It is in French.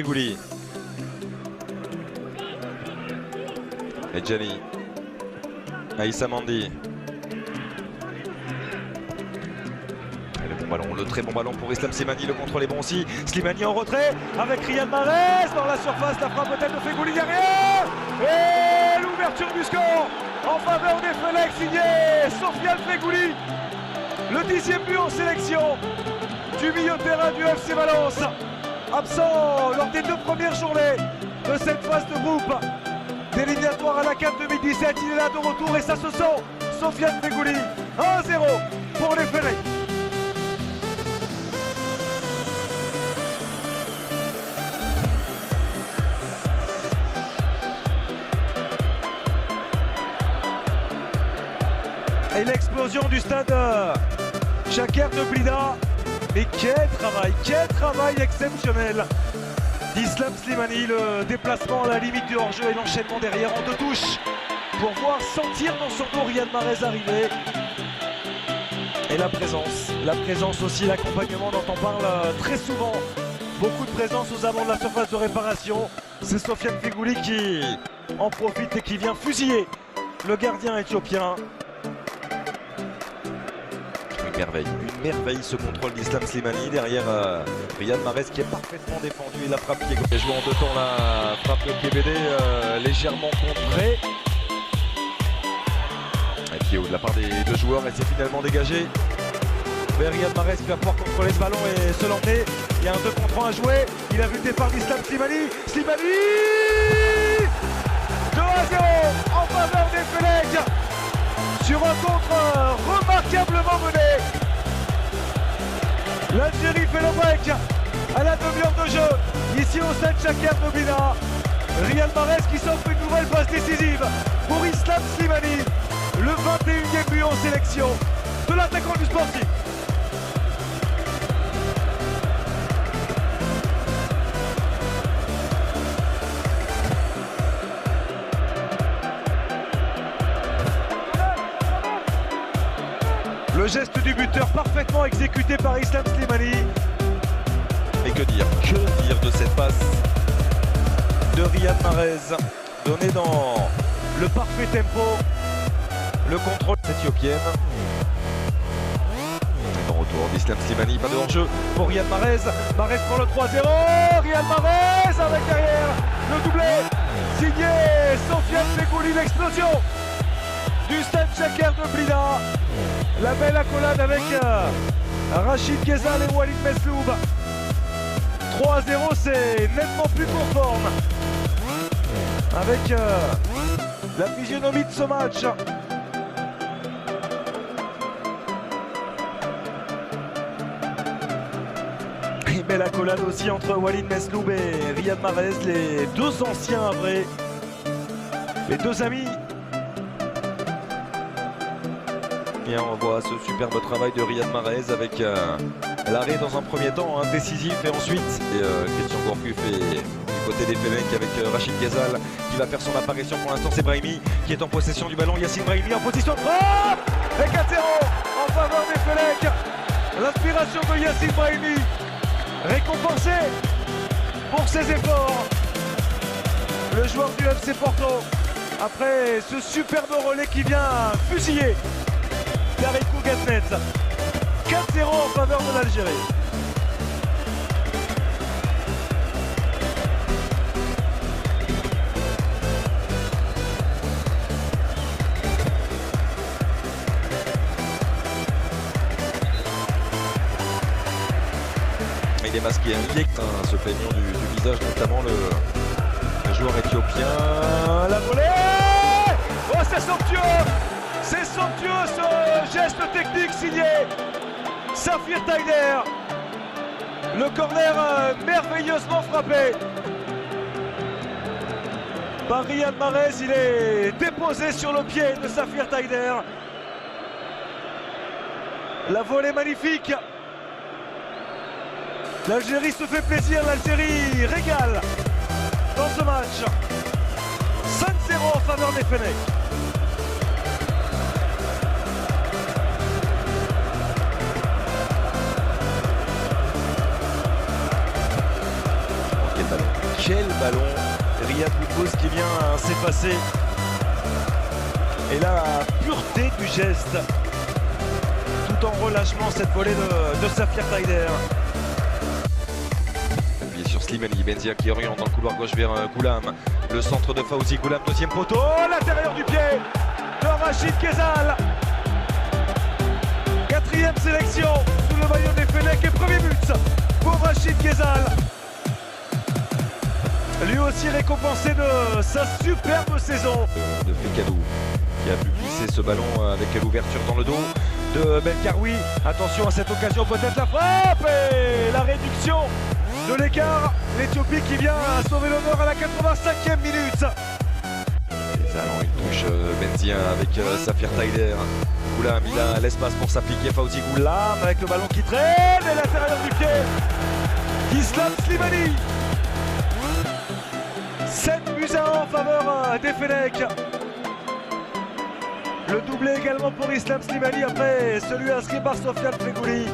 Fegouli. Et Gianni. Aïssa Mandi. Et le bon ballon, le très bon ballon pour Islam Slimani, le contrôle est bon aussi. Slimani en retrait avec Riyad Mahrez dans la surface, la frappe peut-être de Fegouli derrière. Et l'ouverture du score en faveur des Fennecs signé Sofiane Fegouli. Le 10e but en sélection du milieu de terrain du FC Valence. Absent lors des 2 premières journées de cette phase de groupe d'éliminatoire à la CAN 2017, il est là de retour et ça se sent. Sofiane Fegouli, 1-0 pour les Fennecs. Et l'explosion du stade Chaker de Blida. Mais quel travail exceptionnel d'Islam Slimani, le déplacement à la limite du hors-jeu et l'enchaînement derrière en 2 touches pour voir sentir dans son dos Riyad Mahrez arriver. Et la présence aussi, l'accompagnement dont on parle très souvent. Beaucoup de présence aux abords de la surface de réparation. C'est Sofiane Fegouli qui en profite et qui vient fusiller le gardien éthiopien. Une merveille ce contrôle d'Islam Slimani derrière Riyad Mahrez qui est parfaitement défendu et la frappe qui est jouée en 2 temps, la frappe qui est légèrement contrée. Et qui est haut de la part des 2 joueurs et c'est finalement dégagé. Mais Riyad Mahrez qui va pouvoir contrôler le ballon et se l'emmener. Il y a un 2 contre 1 à jouer. Il a vu le départ d'Islam Slimani. Slimani 2-0 en faveur des Fennecs. Sur un contre remarquablement mené. L'Algérie fait le break à la demi-heure de jeu. Ici au stade Chaker de Blida. Riyad Mahrez qui s'offre une nouvelle passe décisive pour Islam Slimani. Le 21e but en sélection de l'attaquant du Sporting. Le geste du buteur parfaitement exécuté par Islam Slimani. Et que dire de cette passe de Riyad Mahrez, donnée dans le parfait tempo, le contrôle éthiopienne. En retour d'Islam Slimani, pas de hors-jeu pour Riyad Mahrez. Mahrez prend le 3-0, Riyad Mahrez avec derrière le doublé, signé Sofiane Fegouli, l'explosion du stade Chaker de Blida. La belle accolade avec Rachid Ghezal et Walid Mesloub. 3-0, c'est nettement plus conforme avec la physionomie de ce match. Une belle accolade aussi entre Walid Mesloub et Riyad Mahrez, les 2 anciens vrais, les 2 amis. Bien, on voit ce superbe travail de Riyad Mahrez avec l'arrêt dans un premier temps décisif et ensuite Christian Gourcuff et du côté des Fennecs avec Rachid Ghezal qui va faire son apparition pour l'instant. C'est Brahimi qui est en possession du ballon. Yassine Brahimi en position de frappe et 4-0 en faveur des Fennecs. L'inspiration de Yassine Brahimi récompensée pour ses efforts. Le joueur du FC Porto après ce superbe relais qui vient fusiller Tarikou Gatnet. 4-0 en faveur de l'Algérie. Il est masqué, il est se plaignant du visage, notamment le joueur éthiopien. La volée. Oh, c'est somptueux! C'est somptueux ce geste technique signé Safir Taider. Le corner merveilleusement frappé par Riyad Mahrez. Il est déposé sur le pied de Safir Taider. La volée magnifique. L'Algérie se fait plaisir, l'Algérie régale dans ce match. 5-0 en faveur des Fennecs. Quel ballon. quel ballon! Riyad Boudbouz qui vient s'effacer. Et là, la pureté du geste, tout en relâchement, cette volée de Safir Taider. Appuyé sur Slimani, Benzia qui oriente dans le couloir gauche vers Goulam. Le centre de Fawzi Goulam, deuxième poteau, l'intérieur du pied de Rachid Ghezal. Quatrième sélection sous le maillot des Fenech et premier but pour Rachid Ghezal. Lui aussi récompensé de sa superbe saison. De Fekadou qui a pu glisser ce ballon avec l'ouverture dans le dos de Belkaroui. Attention à cette occasion, peut-être la frappe et la réduction de l'écart. L'Éthiopie qui vient sauver l'honneur à la 85e minute. Les allants, une touche Benzia avec Safir Taider. Goulam, il a l'espace pour s'appliquer. Fawzi Goulam avec le ballon qui traîne et l'intérieur du pied d'Islam Slimani. 7 buts à 1 en faveur des Fenech. Le doublé également pour Islam Slimani après celui inscrit par Sofiane Feghouli.